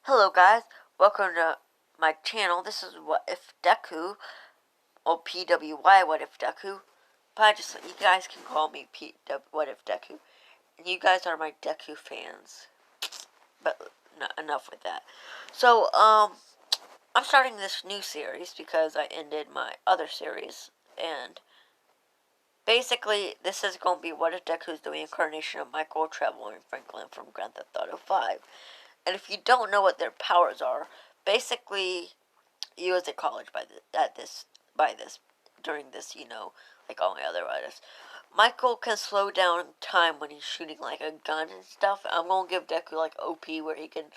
Hello guys, welcome to my channel. This is What If Deku, or PWY What If Deku. But you guys can call me What If Deku. And you guys are my Deku fans. But enough with that. So, I'm starting this new series because I ended my other series. And basically, this is going to be What If Deku's the reincarnation of Michael, Trevor, and Franklin from Grand Theft Auto 5. And if you don't know what their powers are, basically, you as a college during this, like all my other artists, Michael can slow down time when he's shooting like a gun and stuff. I'm gonna give Deku like OP where he can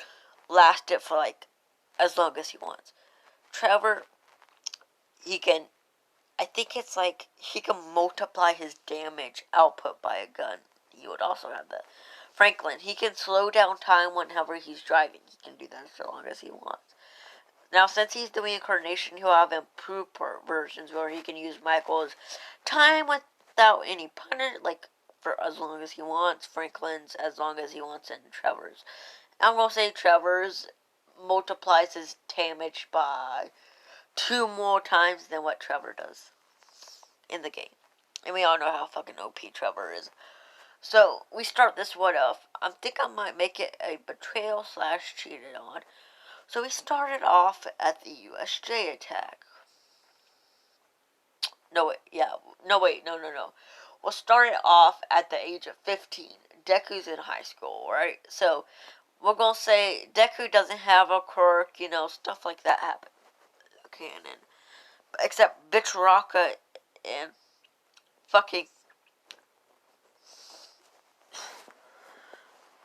last it for like as long as he wants. Trevor, I think it's like he can multiply his damage output by a gun. He would also have that. Franklin, he can slow down time whenever he's driving. He can do that so long as he wants. Now, since he's the reincarnation, he'll have improved versions where he can use Michael's time without any punishment, like for as long as he wants, Franklin's as long as he wants, and Trevor's. I'm going to say Trevor's multiplies his damage by 2 more times than what Trevor does in the game. And we all know how fucking OP Trevor is. So, we start this what if. I think I might make it a betrayal / cheated on. So we started off at the USJ attack. No. We'll start it off at the age of 15. Deku's in high school, right? So we're gonna say Deku doesn't have a quirk, stuff like that happen. Canon. Except Vitrayal and fucking...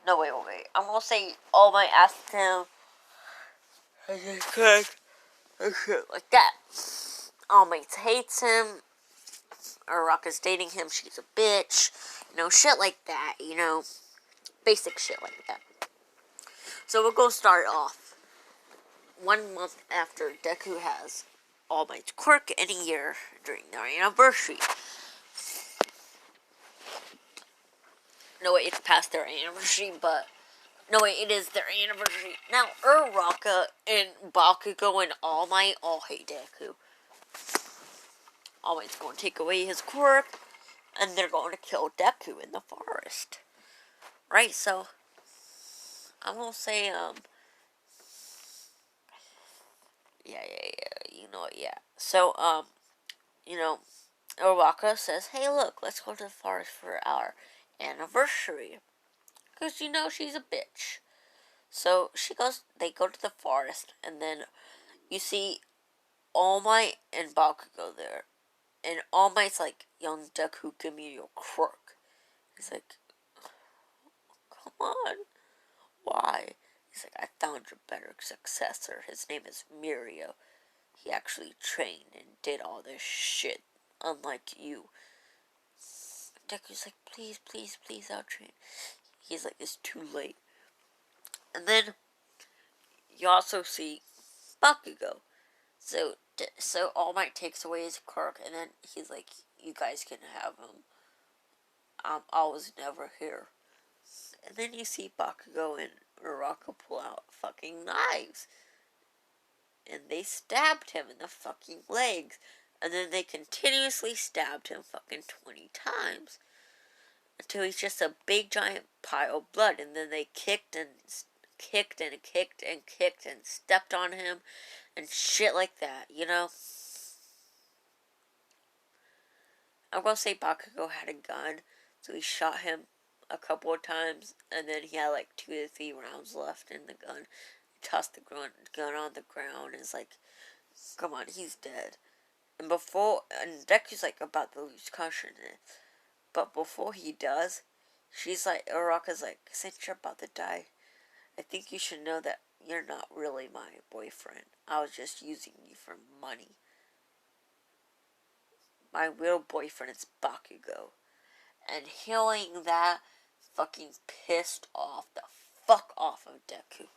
No, wait. I'm gonna say All Might asked him... like that. All Might hates him. Uraraka's dating him, she's a bitch. Shit like that, Basic shit like that. So we're gonna start off 1 month after Deku has All Might's quirk in a year during their anniversary. No, wait, it's past their anniversary, but... No, wait, it is their anniversary. Now, Uraraka and Bakugo and All Might all hate Deku. All Might's going to take away his quirk, and they're going to kill Deku in the forest. Right, so... I'm going to say, yeah. So, Uraraka says, hey, look, let's go to the forest for our anniversary. Because, she's a bitch. So, they go to the forest, and then you see All Might and Bakugo there. And All Might's like, young Deku, give me your quirk. He's like, come on. Why? He's like, I found your better successor. His name is Mirio. He actually trained and did all this shit, unlike you. Deku's like, please, I'll train. He's like, it's too late. And then you also see Bakugo. So All Might takes away his quirk, and then he's like, you guys can have him. I was never here. And then you see Bakugo and Uraraka pull out fucking knives. And they stabbed him in the fucking legs. And then they continuously stabbed him fucking 20 times. Until he's just a big giant pile of blood. And then they kicked and stepped on him. And shit like that, I'm gonna say Bakugo had a gun. So he shot him a couple of times, and then he had like 2 to 3 rounds left in the gun. He tossed the gun on the ground, and it's like, come on, he's dead. And Deku's like about to lose consciousness, but before he does, Uraraka's like, since you're about to die, I think you should know that you're not really my boyfriend. I was just using you for money. My real boyfriend is Bakugo. And hearing that fucking pissed off the fuck off of Deku.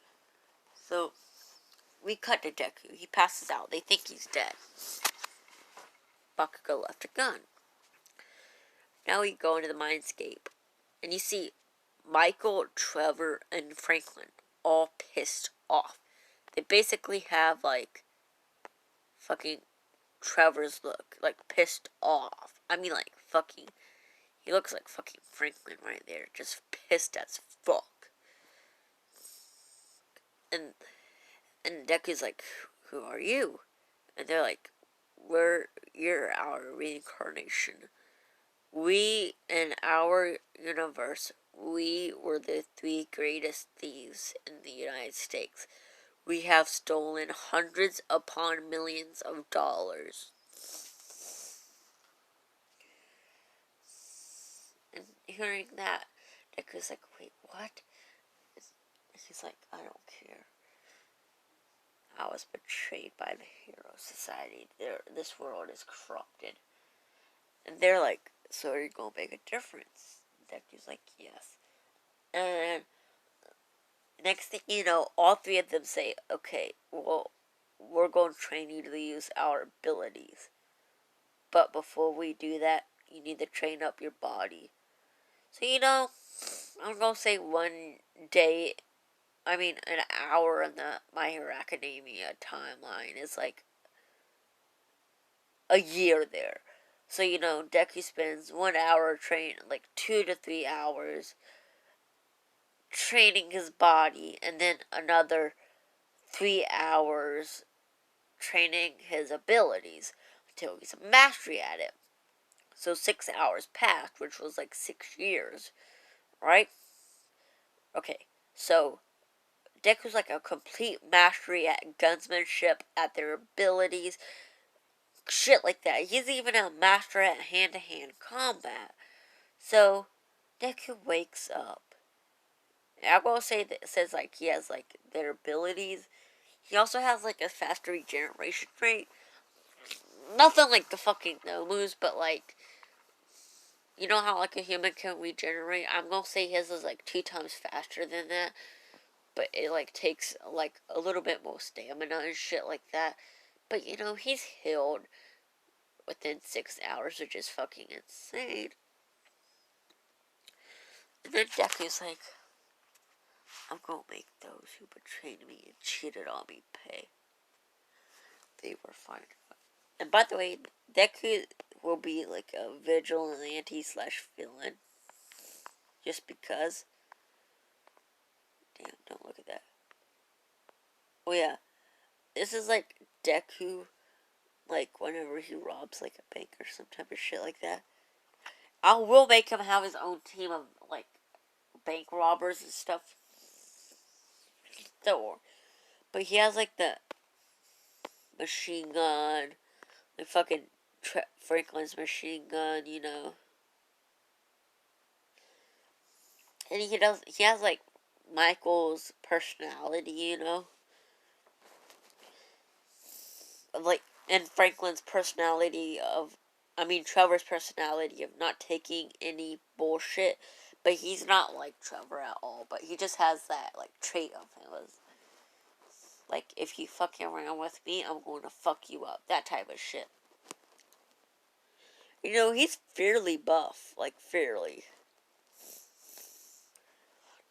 So, we cut to Deku. He passes out. They think he's dead. Bakugo left a gun. Now we go into the mindscape. And you see Michael, Trevor, and Franklin all pissed off. They basically have, like, fucking Trevor's look. Like, pissed off. I mean, like, fucking... He looks like fucking Franklin right there. Just pissed as fuck. And Deku's like, who are you? And they're like, you're our reincarnation. We, in our universe, we were the 3 greatest thieves in the United States. We have stolen hundreds upon millions of dollars. And hearing that, Deku's like, wait, what? He's like, I don't care. I was betrayed by the Hero Society. This world is corrupted. And they're like, so are you going to make a difference? Deku's like, yes. And next thing you know, all 3 of them say, okay, well, we're going to train you to use our abilities. But before we do that, you need to train up your body. So, I'm going to say one day, an hour in the My Hero Academia timeline is like a year there. So, Deku spends 1 hour training, like 2 to 3 hours training his body, and then another 3 hours training his abilities until he's a mastery at it. So 6 hours passed, which was like 6 years, right? Okay, so Deku's like a complete mastery at gunsmanship, at their abilities, shit like that. He's even a master at hand-to-hand combat. So Deku wakes up. I'm gonna say that it says like he has like their abilities. He also has like a faster regeneration rate. Nothing like the fucking Nomu's, but like, you know how like a human can regenerate? I'm gonna say his is like 2 times faster than that. But it like takes like a little bit more stamina and shit like that. But he's healed within 6 hours, which is fucking insane. And then Deku's like, I'm gonna make those who betrayed me and cheated on me pay. They were fine. And by the way, Deku will be like a vigilante / villain. Just because. Damn, don't look at that. Oh yeah. This is like Deku, like whenever he robs like a bank or some type of shit like that. I will make him have his own team of like bank robbers and stuff. So, but he has like the machine gun, like fucking Franklin's machine gun, And he has like Michael's personality, like, and Franklin's personality Trevor's personality of not taking any bullshit, but he's not like Trevor at all, but he just has that like trait of him. Like, if you fucking around with me, I'm going to fuck you up. That type of shit. He's fairly buff. Like, fairly.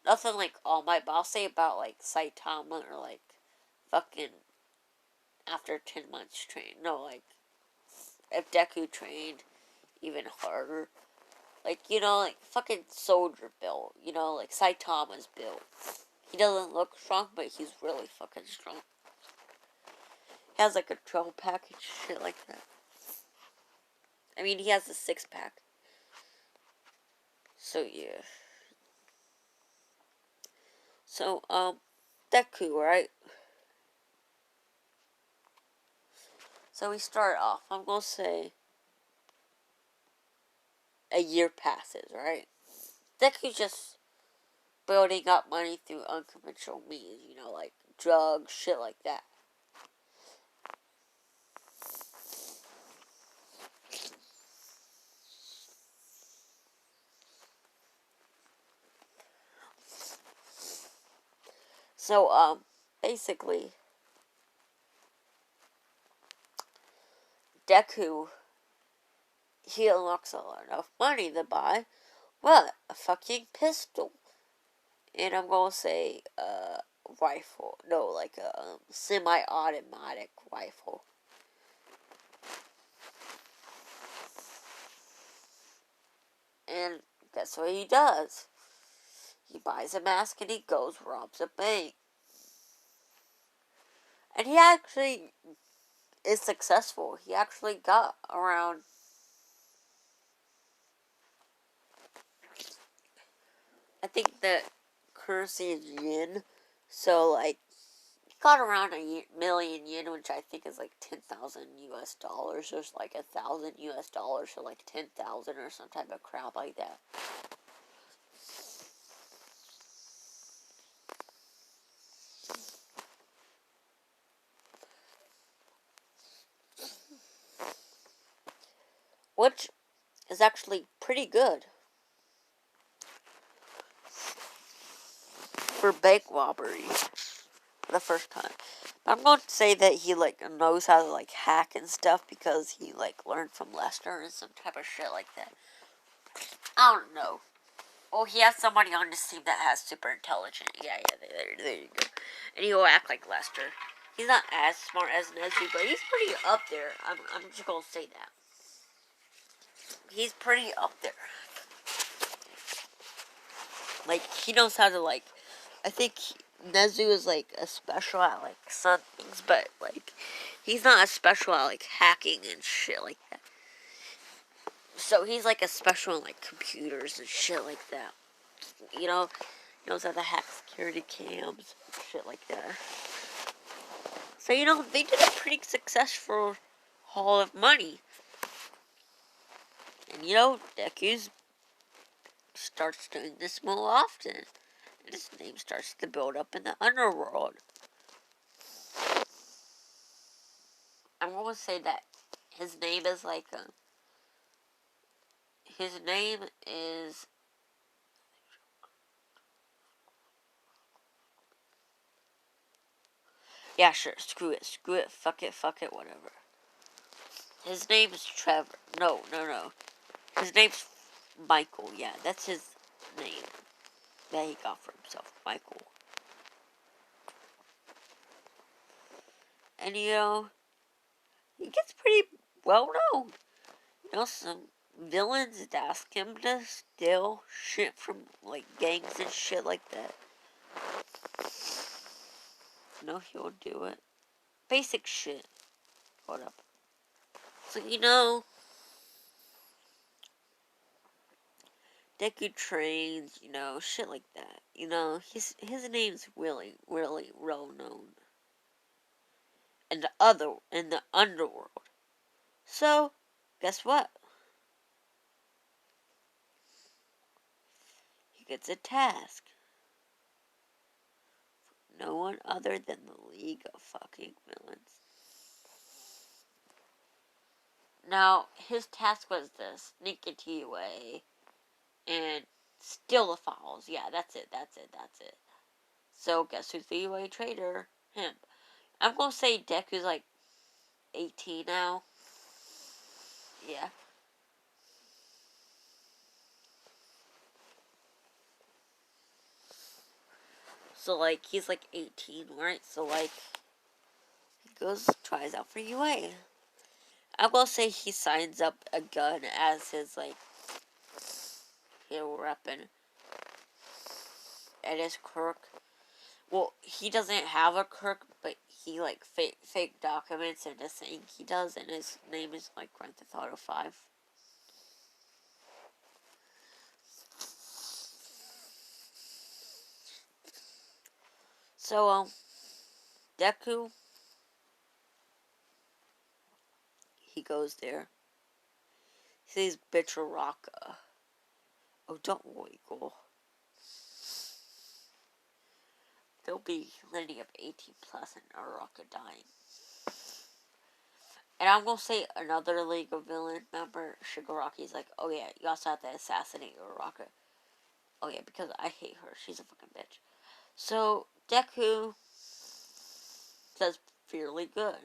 Nothing like All Might, but I'll say about, like, Saitama or, like, fucking after 10 months trained. No, like, if Deku trained even harder. Like, like, fucking soldier build. Like, Saitama's build. He doesn't look strong, but he's really fucking strong. He has, like, a 12-pack and shit like that. He has a 6-pack. So, yeah. So, Deku, right? So we start off. I'm gonna say a year passes, right? Deku's just building up money through unconventional means, like drugs, shit like that. So, basically, Deku, he unlocks enough money to buy, what? A fucking pistol. And I'm gonna say, rifle. No, like a semi-automatic rifle. And that's what he does. He buys a mask and he goes, robs a bank. And he actually is successful. He actually got around, I think the currency is yen. So, like, he got around a million yen, which I think is like 10,000 US dollars. Or like 1,000 US dollars, or like 10,000 or some type of crap like that. Which is actually pretty good for bank robbery for the first time. I'm going to say that he like knows how to like hack and stuff because he like learned from Lester and some type of shit like that. I don't know. Oh, he has somebody on his team that has super intelligence. Yeah, there you go. And he'll act like Lester. He's not as smart as Nezu, but he's pretty up there. I'm just gonna say that. He's pretty up there. Like, he knows how to, like, I think Nezu is, like, a special at, like, some things, but, like, he's not a special at, like, hacking and shit like that. So he's, like, a special in, like, computers and shit like that. You know, he knows how to hack security cams and shit like that. So, you know, they did a pretty successful haul of money. And, you know, Deku's starts doing this more often. And his name starts to build up in the Underworld. I'm going to say that his name is like his name is yeah, sure, screw it, fuck it, whatever. His name is Trevor. No. His name's Michael. Yeah, that's his name that he got for himself, Michael. And you know, he gets pretty well known. You know, some villains ask him to steal shit from like gangs and shit like that. You know, he'll do it. Basic shit. Hold up. So, you know, Deku trains, you know, shit like that. You know, his name's really well known. In the Underworld. So, guess what? He gets a task. No one other than the League of fucking Villains. Now, his task was to sneak into UA and steal the files. Yeah, that's it. So, guess who's the UA trader? Him. I'm gonna say Deku's like 18 now. Yeah. So, like, he's like 18, right? So, like, he goes, tries out for UA. I will say he signs up a gun as his, like, weapon. And his quirk. Well, he doesn't have a quirk, but he, like, fake documents into saying he does, and his name is, like, Grand Theft Auto 5. So, Deku, he goes there. He sees Betrayal. Oh, don't worry, girl. There'll be plenty of 18 plus and Araka dying. And I'm gonna say another League of Villain member, Shigaraki's like, oh yeah, you also have to assassinate Araka. Oh yeah, because I hate her. She's a fucking bitch. So, Deku does fairly good.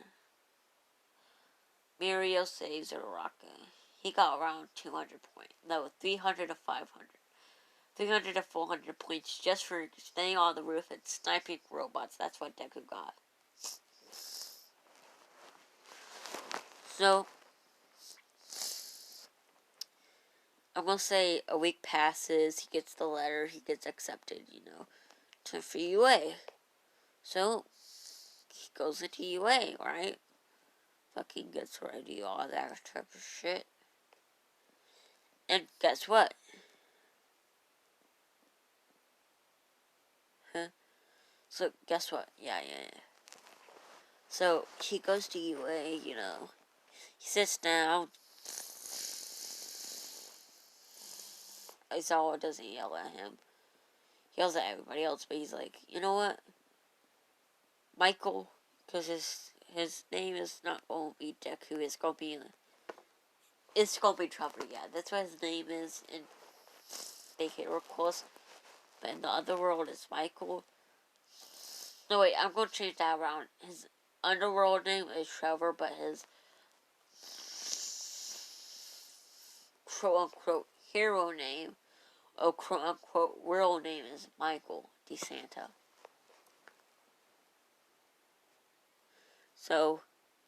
Mirio saves Araka. He got around 200 points. No, 300 to 500. 300 to 400 points just for staying on the roof and sniping robots. That's what Deku got. So, I'm gonna say a week passes, he gets the letter, he gets accepted, to for UA. So, he goes into UA, right? Fucking gets ready, all that type of shit. And guess what? Huh? So, guess what? Yeah. So, he goes to UA, He sits down. Aizawa doesn't yell at him. He yells at everybody else, but he's like, you know what? Michael, because his name is not going to be Deku, it's going to be Trevor, yeah. That's what his name is in Big Hero Course. But in the Underworld, it's Michael. No, wait, I'm going to change that around. His Underworld name is Trevor, but his quote-unquote hero name, or quote-unquote real name is Michael DeSanta. So,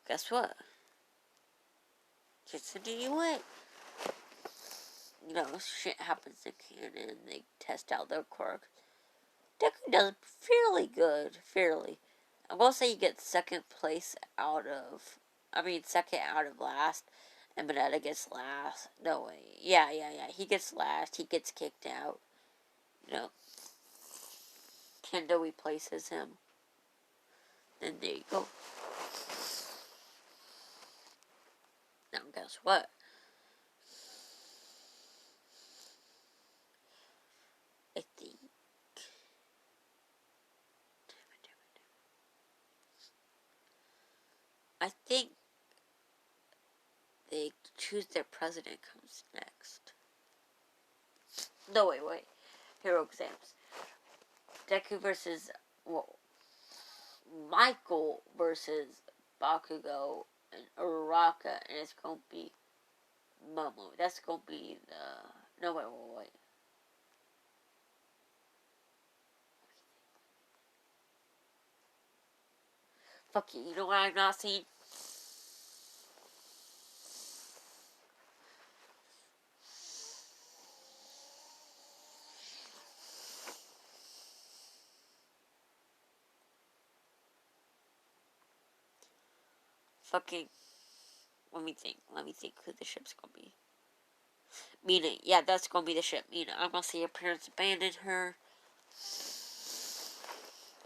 guess what? Just into UA. Shit happens in canon. They test out their quirk. Deku does fairly good. Fairly. I'm gonna say he gets second out of last. And Mineta gets last. No way. Yeah. He gets last. He gets kicked out. Kendo replaces him. Then there you go. Now guess what? I think. I think they choose their president comes next. No, wait. Hero exams. Deku versus, Michael versus Bakugo and Uraraka, and it's gonna be Momo. That's gonna be the... No, wait. Fuck you, you know what I'm not seeing? Fucking... Let me think who the ship's gonna be. Mina, yeah, that's gonna be the ship. Mina, I'm gonna see her parents abandoned her.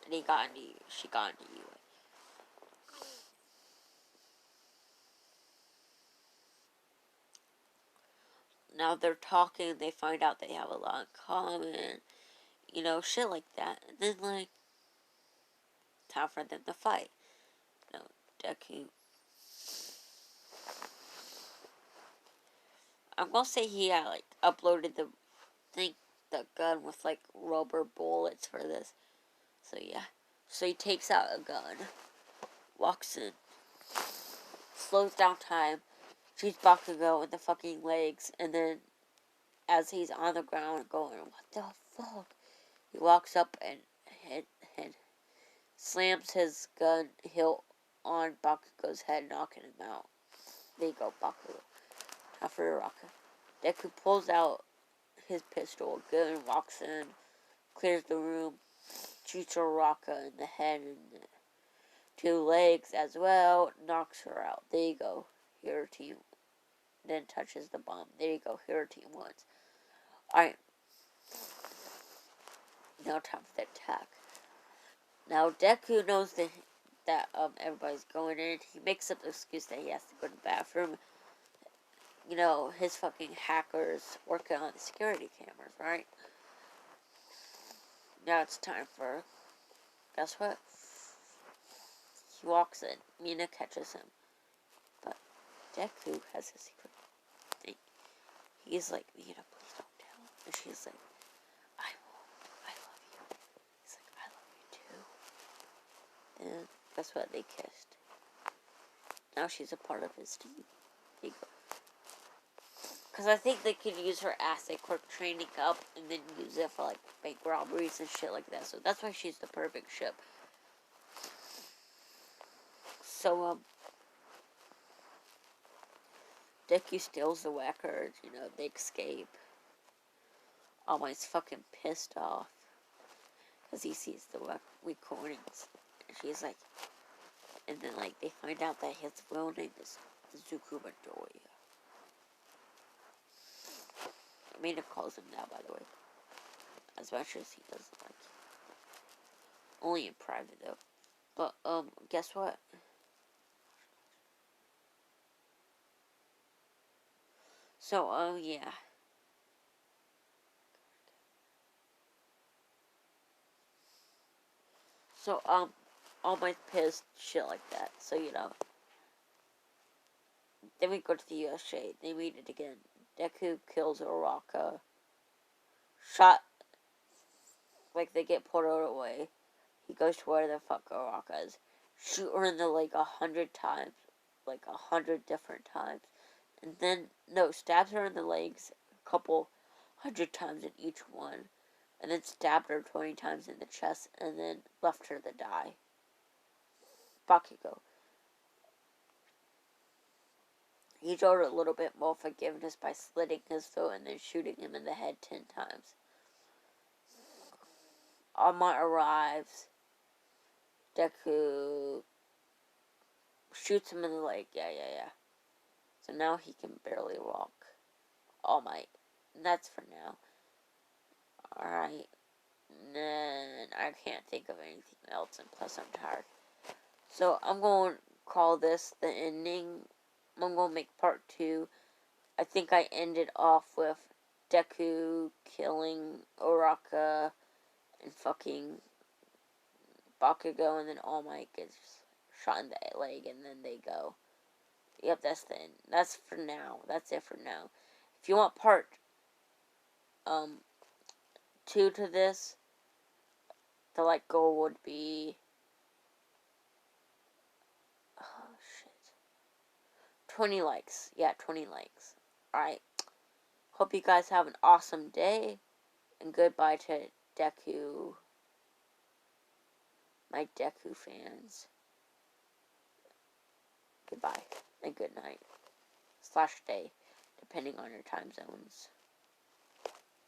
And she got into you. Now they're talking, they find out they have a lot in common. Shit like that. And then, time for them to fight. Deku. I'm gonna say he uploaded the gun with rubber bullets for this. So yeah. So he takes out a gun, walks in, slows down time, shoots Bakugo in the fucking legs, and then as he's on the ground going, what the fuck? He walks up and slams his gun hilt on Bakugo's head, knocking him out. There you go, Bakugo. Now for Uraraka. Deku pulls out his pistol, again, walks in, clears the room, shoots Uraraka in the head and the two legs as well, knocks her out. There you go, hero team. Then touches the bomb. There you go, hero team wins. Alright. Now time for the attack. Now Deku knows that everybody's going in. He makes up the excuse that he has to go to the bathroom. His fucking hackers working on the security cameras, right? Now it's time for... Guess what? He walks in. Mina catches him. But Deku has a secret thing. He's like, Mina, please don't tell. And she's like, I won't. I love you. He's like, I love you too. And guess what? They kissed. Now she's a part of his team. There you go. Because I think they could use her asset quick training up and then use it for, like, bank robberies and shit like that. So that's why she's the perfect ship. So, Deku steals the whackers, you know, they escape. All Might's fucking pissed off. Because he sees the recordings. And she's like, and then, like, they find out that his real name is Zukuba Doya. Mina calls him now, by the way. As much as he doesn't like it. Only in private, though. But, guess what? So, yeah. So, All Might's pissed, shit like that. So, you know. Then we go to the USA. They meet it again. Deku kills Uraka. Shot. Like, they get portaled away. He goes to where the fuck Uraka is. Shoot her in the leg 100 times. Like, 100 different times. And then, no, stabs her in the legs a couple 100 times in each one. And then stabbed her 20 times in the chest. And then left her to die. Bakugo. He showed a little bit more forgiveness by slitting his throat and then shooting him in the head 10 times. All Might arrives. Deku shoots him in the leg. Yeah. So now he can barely walk. All Might. That's for now. Alright. Then I can't think of anything else, and plus I'm tired. So I'm going to call this the ending. I'm going to make part 2. I think I ended off with Deku killing Uraka and fucking Bakugo, and then All Might gets shot in the leg, and then they go. Yep, that's the end. That's for now. That's it for now. If you want part 2 to this, the like goal would be 20 likes. Yeah, 20 likes. Alright. Hope you guys have an awesome day. And goodbye to Deku. My Deku fans. Goodbye. And good night. /day. Depending on your time zones.